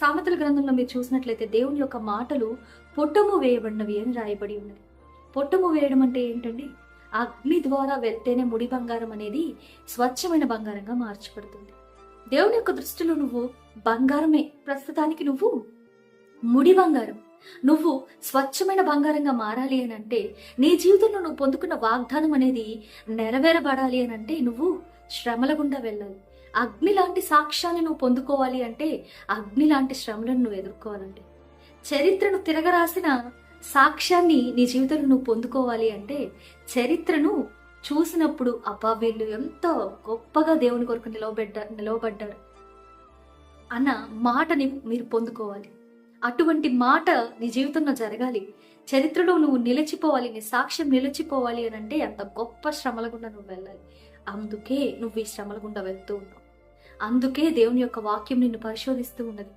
సామెతల గ్రంథంలో మీరు చూసినట్లయితే దేవుని యొక్క మాటలు పొట్టము వేయబడినవి అని రాయబడి ఉన్నది. పొట్టము వేయడం అంటే ఏంటండి? అగ్ని ద్వారా వెళ్తేనే ముడి బంగారం అనేది స్వచ్ఛమైన బంగారంగా మార్చబడుతుంది. దేవుని యొక్క దృష్టిలో నువ్వు బంగారమే. ప్రస్తుతానికి నువ్వు ముడి బంగారం. నువ్వు స్వచ్ఛమైన బంగారంగా మారాలి అని అంటే, నీ జీవితంలో నువ్వు పొందుకున్న వాగ్దానం అనేది నెరవేరబడాలి అని అంటే నువ్వు శ్రమల గుండా వెళ్ళాలి. అగ్ని లాంటి సాక్ష్యాన్ని నువ్వు పొందుకోవాలి అంటే అగ్ని లాంటి శ్రమలను నువ్వు ఎదుర్కోవాలండి. చరిత్రను తిరగరాసిన సాక్ష్యాన్ని నీ జీవితంలో నువ్వు పొందుకోవాలి అంటే చరిత్రను చూసినప్పుడు అబ్బా వీళ్ళు ఎంతో గొప్పగా దేవుని కొరకు నిలవబడ్డారు అన్న మాటని మీరు పొందుకోవాలి. అటువంటి మాట నీ జీవితంలో జరగాలి. చరిత్రలో నువ్వు నిలిచిపోవాలి, నీ సాక్ష్యం నిలిచిపోవాలి అని అంటే అంత గొప్ప శ్రమల గుండా నువ్వు వెళ్ళాలి. అందుకే నువ్వు ఈ శ్రమల గుండా వెళ్తూ ఉన్నావు. అందుకే దేవుని యొక్క వాక్యం నిన్ను పరిశోధిస్తూ ఉన్నది.